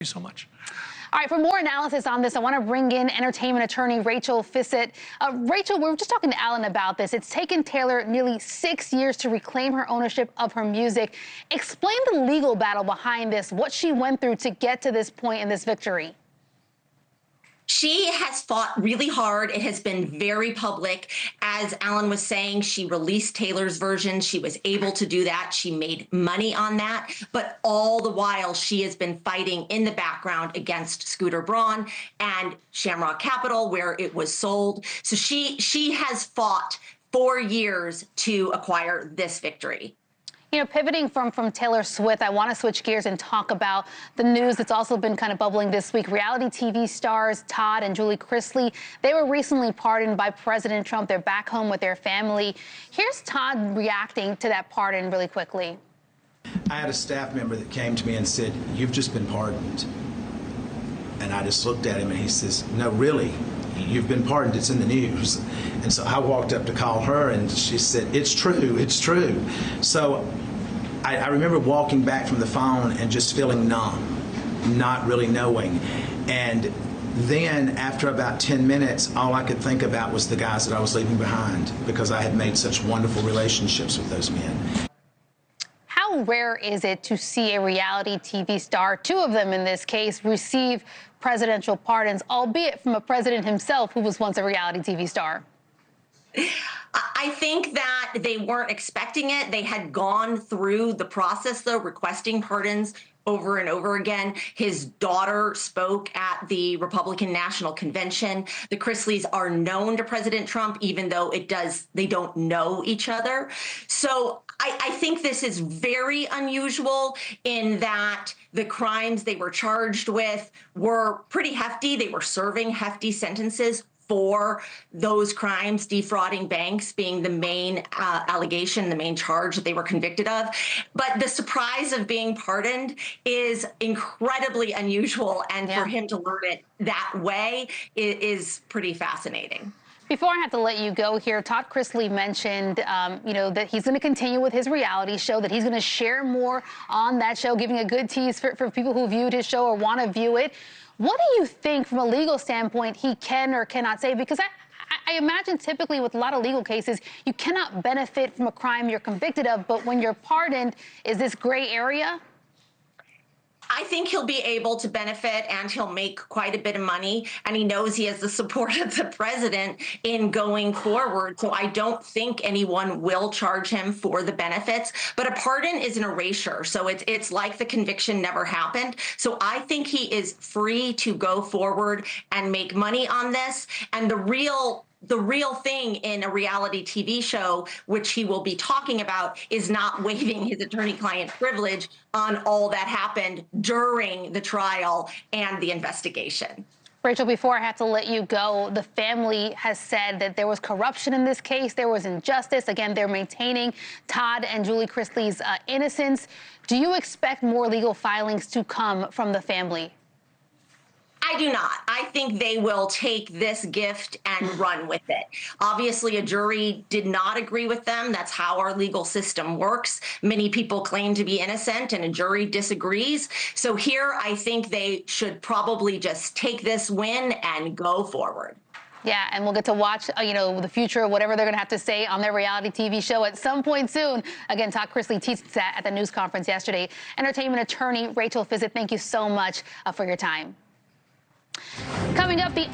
you so much. All right, for more analysis on this, I want to bring in entertainment attorney Rachel Fiset. Rachel, we were just talking to Alan about this. It's taken Taylor nearly 6 years to reclaim her ownership of her music. Explain the legal battle behind this, what she went through to get to this point in this victory. She has fought really hard. It has been very public. As Alan was saying, she released Taylor's version. She was able to do that. She made money on that. But all the while, she has been fighting in the background against Scooter Braun and Shamrock Capital, where it was sold. So she has fought 4 years to acquire this victory. You know, pivoting from Taylor Swift, I want to switch gears and talk about the news that's also been kind of bubbling this week. Reality TV stars Todd and Julie Chrisley, they were recently pardoned by President Trump. They're back home with their family. Here's Todd reacting to that pardon really quickly. I had a staff member that came to me and said, "You've just been pardoned." And I just looked at him and he says, "No, really, you've been pardoned. It's in the news." And so I walked up to call her and she said, "It's true, it's true." So I remember walking back from the phone and just feeling numb, not really knowing. And then after about 10 minutes, all I could think about was the guys that I was leaving behind, because I had made such wonderful relationships with those men. How rare is it to see a reality TV star, two of them in this case, receive presidential pardons, albeit from a president himself who was once a reality TV star? I think that they weren't expecting it. They had gone through the process, though, requesting pardons over and over again. His daughter spoke at the Republican National Convention. The Chrisleys are known to President Trump, even though they don't know each other. So I think this is very unusual in that the crimes they were charged with were pretty hefty. They were serving hefty sentences for those crimes, defrauding banks being the main allegation, the main charge that they were convicted of. But the surprise of being pardoned is incredibly unusual, and for him to learn it that way is pretty fascinating. Before I have to let you go here, Todd Chrisley mentioned, that he's going to continue with his reality show, that he's going to share more on that show, giving a good tease for people who viewed his show or want to view it. What do you think, from a legal standpoint, he can or cannot say? Because I imagine typically with a lot of legal cases, you cannot benefit from a crime you're convicted of, but when you're pardoned, is this gray area? I think he'll be able to benefit, and he'll make quite a bit of money, and he knows he has the support of the president in going forward. So I don't think anyone will charge him for the benefits, but a pardon is an erasure. So it's like the conviction never happened. So I think he is free to go forward and make money on this. And the real thing in a reality TV show, which he will be talking about, is not waiving his attorney-client privilege on all that happened during the trial and the investigation. Rachel, before I have to let you go, the family has said that there was corruption in this case. There was injustice. Again, they're maintaining Todd and Julie Chrisley's innocence. Do you expect more legal filings to come from the family? I do not. I think they will take this gift and run with it. Obviously, a jury did not agree with them. That's how our legal system works. Many people claim to be innocent and a jury disagrees. So here, I think they should probably just take this win and go forward. Yeah, and we'll get to watch, the future of whatever they're going to have to say on their reality TV show at some point soon. Again, Todd Chrisley teased that at the news conference yesterday. Entertainment attorney Rachel Fiset, thank you so much for your time. Coming up, the